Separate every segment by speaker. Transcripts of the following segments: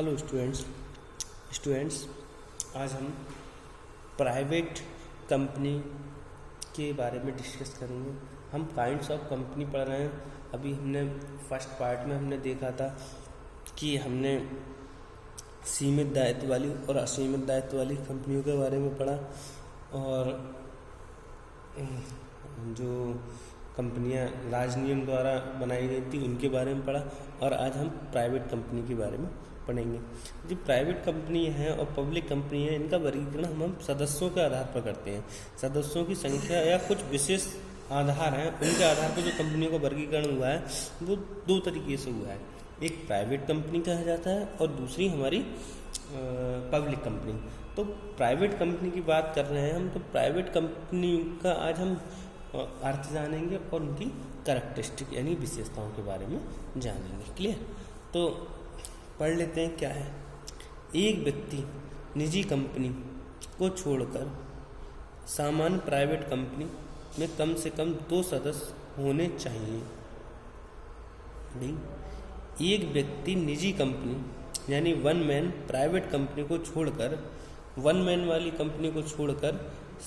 Speaker 1: Hello students आज हम private company के बारे में डिस्कस करेंगे। हम काइंड्स ऑफ कंपनी पढ़ रहे हैं। अभी हमने फर्स्ट पार्ट में हमने देखा था कि हमने सीमित दायित्व वाली और असीमित दायित्व वाली कंपनियों के बारे में पढ़ा और जो कंपनियां राजनियम द्वारा बनाई गई थी उनके बारे में पढ़ा और आज हम प्राइवेट कंपनी के बारे में पढ़ेंगे। जो प्राइवेट कंपनी है और पब्लिक कंपनी है, इनका वर्गीकरण हम सदस्यों के आधार पर करते हैं। सदस्यों की संख्या या कुछ विशेष आधार हैं, उनके आधार पर जो कंपनियों का वर्गीकरण हुआ है वो दो तरीके से हुआ है। एक प्राइवेट कंपनी कहा जाता है और दूसरी हमारी पब्लिक कंपनी। तो प्राइवेट कंपनी की बात कर रहे हैं हम, तो प्राइवेट कंपनी का आज हम अर्थ जानेंगे और उनकी कैरेक्टरिस्टिक यानी विशेषताओं के बारे में जानेंगे। क्लियर? तो पढ़ लेते हैं क्या है। एक व्यक्ति निजी कंपनी को छोड़कर सामान्य प्राइवेट कंपनी में कम से कम 2 सदस्य होने चाहिए। एक व्यक्ति निजी कंपनी यानी वन मैन प्राइवेट कंपनी को छोड़कर वन मैन वाली कंपनी को छोड़कर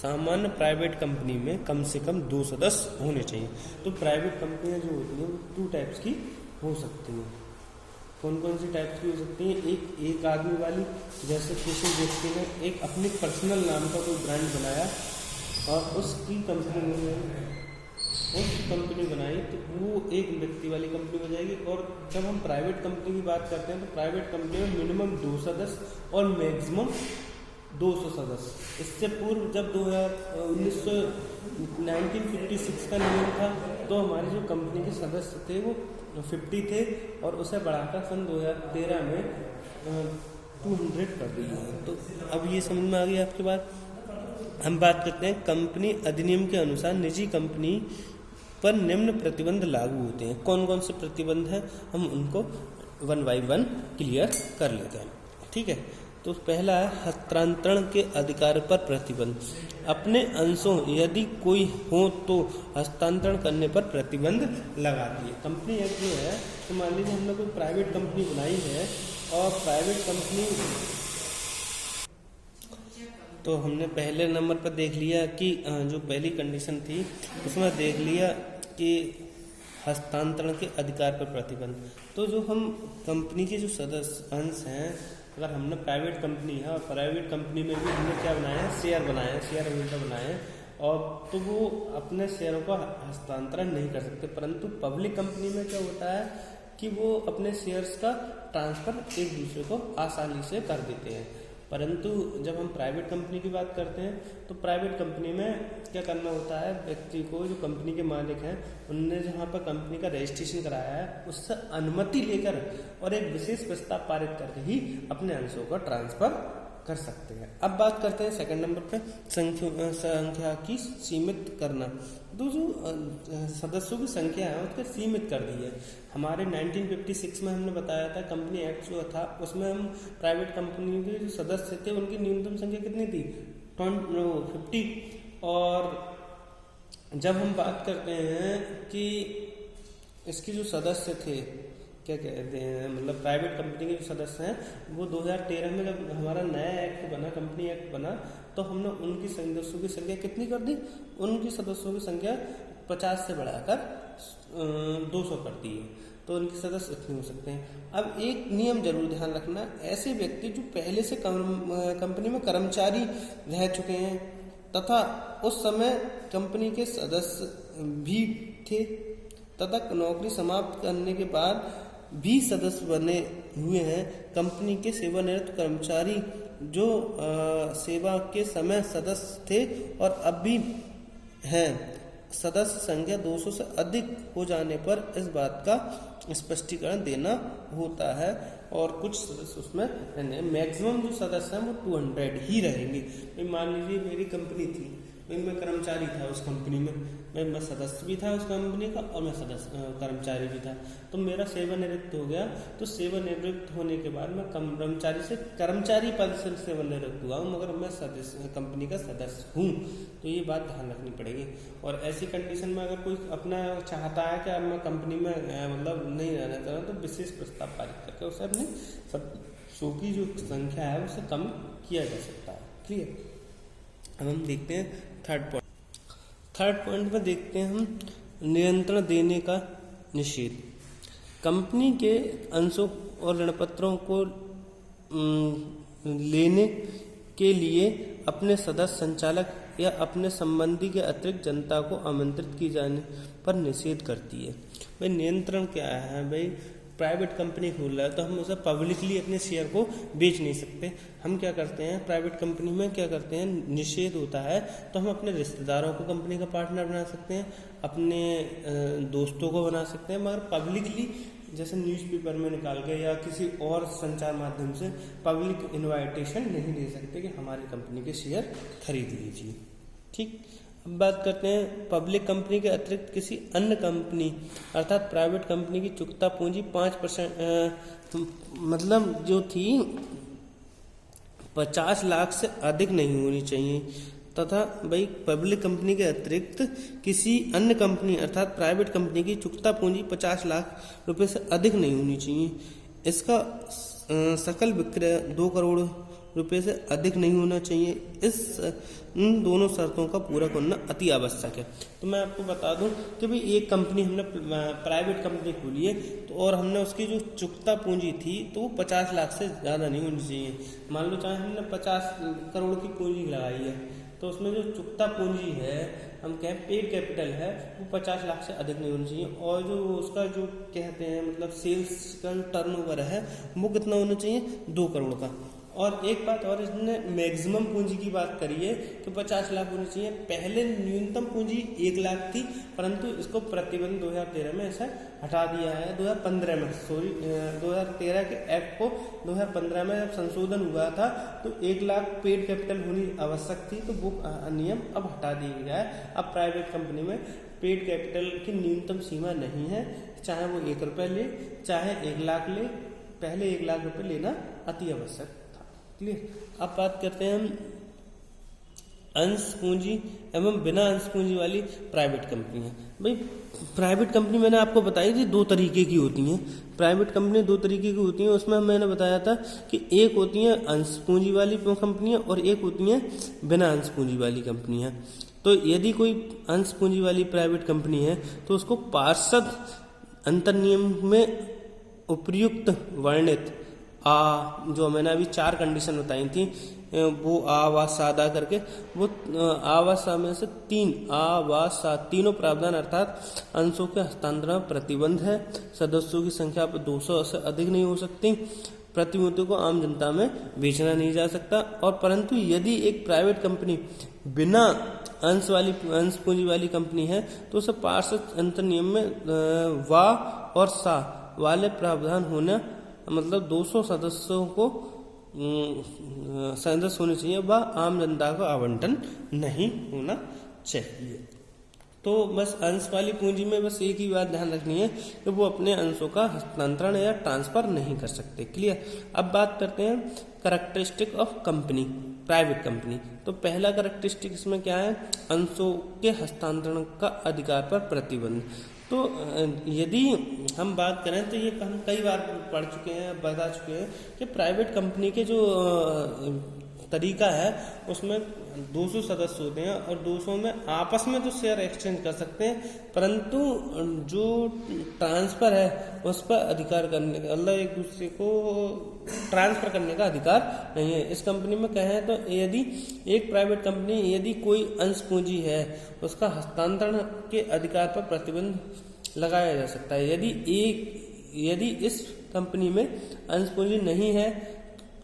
Speaker 1: सामान्य प्राइवेट कंपनी में कम से कम 2 सदस्य होने चाहिए। तो प्राइवेट कंपनियां जो होती हैं वो 2 टाइप्स की हो सकती हैं। कौन कौन सी टाइप्स की हो सकती हैं? एक आदमी वाली, जैसे किसी व्यक्ति ने एक अपने पर्सनल नाम का कोई ब्रांड बनाया और उसकी कंपनी बनाई तो वो एक व्यक्ति वाली कंपनी हो जाएगी। और जब हम प्राइवेट कंपनी की बात करते हैं तो प्राइवेट कंपनी में मिनिमम 2 सदस्य और मैक्सिमम 200 सदस्य। इससे पूर्व जब 1956 का नियम था तो हमारी जो कंपनी के सदस्य थे वो 50 थे और उसे बढ़ाकर सन 2013 में 200 कर दिया। तो अब ये समझ में आ गई आपकी बात। हम बात करते हैं कंपनी अधिनियम के अनुसार निजी कंपनी पर निम्न प्रतिबंध लागू होते हैं। कौन कौन से प्रतिबंध हैं हम उनको 1 बाय 1 क्लियर कर लेते हैं। ठीक है, तो पहला है हस्तांतरण के अधिकार पर प्रतिबंध। अपने अंशों यदि कोई हो तो हस्तांतरण करने पर प्रतिबंध लगाती है। कंपनी एक्ट जो है, तो मान लीजिए हमने कोई प्राइवेट कंपनी बनाई है और प्राइवेट कंपनी, तो हमने पहले नंबर पर देख लिया कि जो पहली कंडीशन थी उसमें देख लिया कि हस्तांतरण के अधिकार पर प्रतिबंध। तो जो हम कंपनी के जो सदस्य अंश हैं, अगर हमने प्राइवेट कंपनी है और प्राइवेट कंपनी में भी हमने क्या बनाया है, शेयर बनाए हैं, शेयर होल्डर बनाए हैं, और तो वो अपने शेयरों का हस्तांतरण नहीं कर सकते। परंतु पब्लिक कंपनी में क्या होता है कि वो अपने शेयर्स का ट्रांसफर एक दूसरे को आसानी से कर देते हैं। परंतु जब हम प्राइवेट कंपनी की बात करते हैं तो प्राइवेट कंपनी में क्या करना होता है, व्यक्ति को, जो कंपनी के मालिक हैं, उनने जहाँ पर कंपनी का रजिस्ट्रेशन कराया है उससे अनुमति लेकर और एक विशेष प्रस्ताव पारित करके ही अपने अंशों का ट्रांसफर कर सकते हैं। अब बात करते हैं सेकंड नंबर पे संख्या की सीमित करना। तो जो सदस्यों की संख्या है उसको सीमित कर दी है। हमारे 1956 में हमने बताया था, कंपनी एक्ट जो था उसमें हम प्राइवेट कंपनी के जो सदस्य थे उनकी न्यूनतम संख्या कितनी थी, 50। और जब हम बात करते हैं कि इसके जो सदस्य थे, क्या कहते हैं, मतलब प्राइवेट कंपनी के जो सदस्य हैं, वो 2013 में जब हमारा नया एक्ट बना, कंपनी एक्ट बना, तो हमने उनकी सदस्यों की संख्या कितनी कर दी, उनकी सदस्यों की संख्या 50 से बढ़ाकर 200 कर दी है। तो उनके सदस्य इतने हो सकते हैं। अब एक नियम जरूर ध्यान रखना, ऐसे व्यक्ति जो पहले से कंपनी में कर्मचारी रह चुके हैं तथा उस समय कंपनी के सदस्य भी थे तथा नौकरी समाप्त करने के बाद भी सदस्य बने हुए हैं, कंपनी के सेवानिवृत्त कर्मचारी जो सेवा के समय सदस्य थे और अब भी हैं, सदस्य संख्या 200 से अधिक हो जाने पर इस बात का स्पष्टीकरण देना होता है। और कुछ सदस्य उसमें मैक्सिमम जो सदस्य हैं वो 200 ही रहेंगे। मान लीजिए मेरी कंपनी थी, भाई मैं कर्मचारी था उस कंपनी में, मैं सदस्य भी था उस कंपनी का और मैं सदस्य कर्मचारी भी था, तो मेरा सेवानिवृत्त हो गया। तो सेवानिवृत्त होने के बाद मैं कर्मचारी से कर्मचारी पद से सेवानिवृत्त हुआ हूँ, मगर मैं सदस्य कंपनी का सदस्य हूँ। तो ये बात ध्यान रखनी पड़ेगी। और ऐसी कंडीशन में अगर कोई अपना चाहता है कि अब मैं कंपनी में मतलब नहीं रहना चाह रहा, तो विशेष प्रस्ताव पारित करके उसे अपने सदस्यों की जो संख्या है उसे कम किया जा सकता है। क्लियर। अब हम देखते हैं थर्ड पॉइंट में देखते हैं हम नियंत्रण देने का निषेध। कंपनी के अंशों और ऋणपत्रों को लेने के लिए अपने सदस्य, संचालक या अपने संबंधी के अतिरिक्त जनता को आमंत्रित किए जाने पर निषेध करती है। भाई नियंत्रण क्या है? भाई प्राइवेट कंपनी खोल रहा है तो हम उसे पब्लिकली अपने शेयर को बेच नहीं सकते। हम क्या करते हैं प्राइवेट कंपनी में, क्या करते हैं, निषेध होता है तो हम अपने रिश्तेदारों को कंपनी का पार्टनर बना सकते हैं, अपने दोस्तों को बना सकते हैं, मगर पब्लिकली जैसे न्यूज़पेपर में निकाल के या किसी और संचार माध्यम से पब्लिक इनवाइटेशन नहीं दे सकते कि हमारी कंपनी के शेयर खरीद लीजिए। ठीक। अब बात करते हैं पब्लिक कंपनी के अतिरिक्त किसी अन्य कंपनी अर्थात प्राइवेट कंपनी की चुकता पूंजी 5% मतलब जो थी 50 लाख से अधिक नहीं होनी चाहिए, तथा भाई पब्लिक कंपनी के अतिरिक्त किसी अन्य कंपनी अर्थात प्राइवेट कंपनी की चुकता पूंजी 50 लाख रुपए से अधिक नहीं होनी चाहिए। इसका सकल विक्रय 2 करोड़ रुपए से अधिक नहीं होना चाहिए। इन दोनों शर्तों का पूरा करना अति आवश्यक है। तो मैं आपको बता दूं कि भाई एक कंपनी हमने प्राइवेट कंपनी खोली है तो और हमने उसकी जो चुकता पूंजी थी तो वो 50 लाख से ज़्यादा नहीं होनी चाहिए। मान लो चाहे हमने 50 करोड़ की पूंजी लगाई है तो उसमें जो चुकता पूंजी है, हम कहें पेड कैपिटल है, वो 50 लाख से अधिक नहीं होनी चाहिए। और जो उसका जो कहते हैं मतलब सेल्स का टर्नओवर है वो कितना होना चाहिए, 2 करोड़ का। और एक बात और, इसने मैक्सिमम पूंजी की बात करी है कि 50 लाख होनी चाहिए। पहले न्यूनतम पूंजी 1 लाख थी, परंतु इसको प्रतिबंध 2013 में ऐसा हटा दिया है। 2015 में 2013 के एक्ट को 2015 में जब संशोधन हुआ था तो 1 लाख पेड कैपिटल होनी आवश्यक थी, तो वो नियम अब हटा दिया गया है। अब प्राइवेट कंपनी में पेड कैपिटल की न्यूनतम सीमा नहीं है, चाहे वो 1 रुपये ले चाहे 1 लाख ले, पहले 1 लाख रुपये लेना अति आवश्यक। अब बात करते हैं हम अंश पूंजी एवं बिना अंश पूंजी वाली प्राइवेट कंपनी है। भाई प्राइवेट कंपनी मैंने आपको बताई थी 2 तरीके की होती हैं। प्राइवेट कंपनी 2 तरीके की होती हैं, उसमें मैंने बताया था कि एक होती है अंश पूंजी वाली कंपनियां और एक होती है बिना अंश पूंजी वाली कंपनियां। तो यदि कोई अंश पूंजी वाली प्राइवेट कंपनी है तो उसको पार्षद अंतर्नियम में उपर्युक्त वर्णित जो मैंने अभी 4 कंडीशन बताई थी वो व सा अदा करके वो व सा में से 3 व सा तीनों प्रावधान अर्थात अंशों के हस्तांतरण प्रतिबंध है, सदस्यों की संख्या 200 से अधिक नहीं हो सकती, प्रतिभूतियों को आम जनता में बेचना नहीं जा सकता। और परंतु यदि एक प्राइवेट कंपनी बिना अंश पूंजी वाली कंपनी है तो उसे पार्षद अंतर्नियम में व और सा वाले प्रावधान होना मतलब 200 सदस्यों को सदस्य होने चाहिए व आम जनता को आवंटन नहीं होना चाहिए। तो बस अंश वाली पूंजी में बस एक ही बात ध्यान रखनी है कि वो अपने अंशों का हस्तांतरण या ट्रांसफर नहीं कर सकते। क्लियर। अब बात करते हैं characteristic of company private company. तो पहला कैरेक्टरिस्टिक इसमें क्या है, अंशों के हस्तांतरण का अधिकार पर प्रतिबंध। तो यदि हम बात करें तो ये हम कई बार पढ़ चुके हैं, बता चुके हैं कि प्राइवेट कंपनी के जो तरीका है उसमें 200 सदस्य होते हैं और 200 में आपस में तो शेयर एक्सचेंज कर सकते हैं, परंतु जो ट्रांसफर है उस पर अधिकार करने का मतलब एक दूसरे को ट्रांसफर करने का अधिकार नहीं है। इस कंपनी में कहें तो यदि एक प्राइवेट कंपनी यदि कोई अंश पूंजी है उसका हस्तांतरण के अधिकार पर प्रतिबंध लगाया जा सकता है। यदि इस कंपनी में अंश पूंजी नहीं है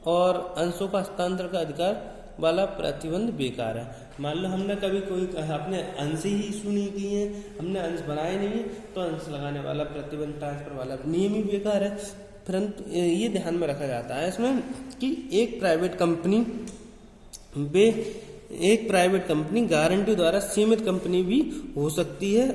Speaker 1: और अंशों का हस्तांतरण का अधिकार वाला प्रतिबंध बेकार है। मान लो हमने कभी कोई अपने अंश ही इशू नहीं किए हैं, हमने अंश बनाए नहीं है, तो अंश लगाने वाला प्रतिबंध ट्रांसफर वाला नियम ही बेकार है। परंतु ये ध्यान में रखा जाता है इसमें कि एक प्राइवेट कंपनी एक प्राइवेट कंपनी गारंटी द्वारा सीमित कंपनी भी हो सकती है।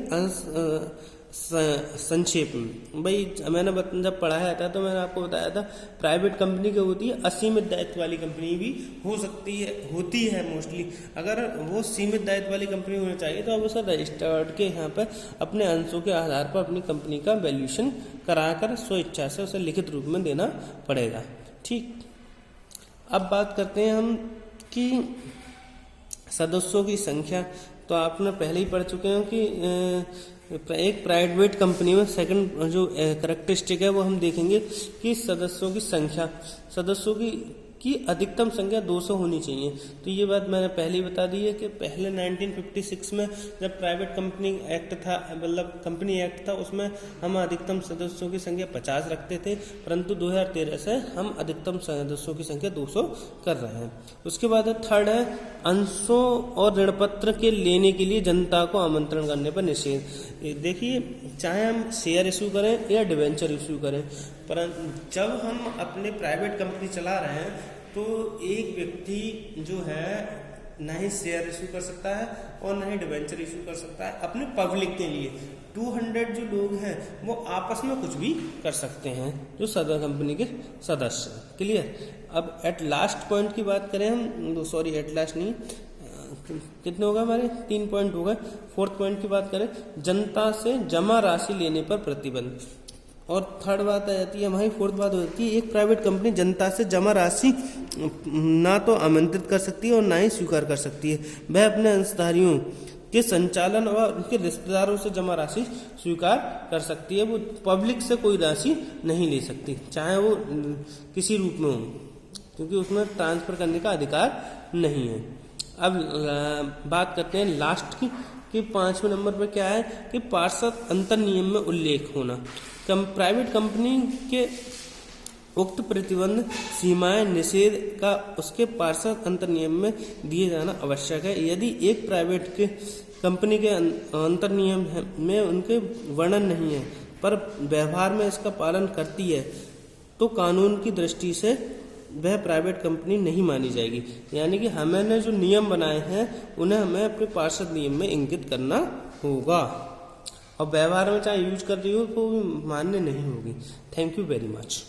Speaker 1: संक्षेप में भाई मैंने जब पढ़ाया था तो मैंने आपको बताया था प्राइवेट कंपनी क्या होती है, असीमित दायित्व वाली कंपनी भी हो सकती है, होती है मोस्टली। अगर वो सीमित दायित्व वाली कंपनी होनी चाहिए तो अब उसे रजिस्टर्ड के यहाँ पर अपने अंशों के आधार पर अपनी कंपनी का वैल्यूएशन कराकर स्वेच्छा से उसे लिखित रूप में देना पड़ेगा। ठीक, अब बात करते हैं हम कि सदस्यों की संख्या। तो आपने पहले ही पढ़ चुके हो कि एक प्राइवेट कंपनी में सेकंड जो कैरेक्टरिस्टिक है वो हम देखेंगे कि सदस्यों की संख्या, सदस्यों की अधिकतम संख्या 200 होनी चाहिए। तो ये बात मैंने पहले ही बता दी है कि पहले 1956 में जब प्राइवेट कंपनी एक्ट था, मतलब कंपनी एक्ट था, उसमें हम अधिकतम सदस्यों की संख्या 50 रखते थे, परंतु 2013 से हम अधिकतम सदस्यों की संख्या 200 कर रहे हैं। उसके बाद थर्ड है अंशों और ऋण पत्र के लेने के लिए जनता को आमंत्रण करने पर निषेध। देखिए, चाहे हम शेयर इशू करें या डिवेंचर इशू करें, पर जब हम अपने प्राइवेट कंपनी चला रहे हैं तो एक व्यक्ति जो है ना ही शेयर इशू कर सकता है और ना ही डिवेंचर इशू कर सकता है अपने पब्लिक के लिए। 200 जो लोग हैं वो आपस में कुछ भी कर सकते हैं, जो सदर कंपनी के सदस्य। क्लियर। अब एट लास्ट पॉइंट की बात करें हम, सॉरी एट लास्ट नहीं, कितने होगा हमारे 3 पॉइंट हो गए। फोर्थ पॉइंट की बात करें, जनता से जमा राशि लेने पर प्रतिबंध। और थर्ड बात आ जाती है हमारी, फोर्थ बात हो जाती है, एक प्राइवेट कंपनी जनता से जमा राशि ना तो आमंत्रित कर सकती है और ना ही स्वीकार कर सकती है। वह अपने अंशधारियों के संचालन और उनके रिश्तेदारों से जमा राशि स्वीकार कर सकती है। वो पब्लिक से कोई राशि नहीं ले सकती, चाहे वो किसी रूप में हो, क्योंकि उसमें ट्रांसफर करने का अधिकार नहीं है। अब बात करते हैं लास्ट की कि 5वें नंबर पर क्या है कि पार्षद अंतर नियम में उल्लेख होना। प्राइवेट कंपनी के उक्त प्रतिबंध सीमाएं निषेध का उसके पार्षद अंतर नियम में दिए जाना आवश्यक है। यदि एक प्राइवेट के कंपनी के अंतर नियम में उनके वर्णन नहीं है पर व्यवहार में इसका पालन करती है तो कानून की दृष्टि से वह प्राइवेट कंपनी नहीं मानी जाएगी। यानी कि हमने जो नियम बनाए हैं उन्हें हमें अपने पार्षद नियम में इंगित करना होगा, और व्यवहार में चाहे यूज कर रही हो तो मान्य नहीं होगी। Thank you very much.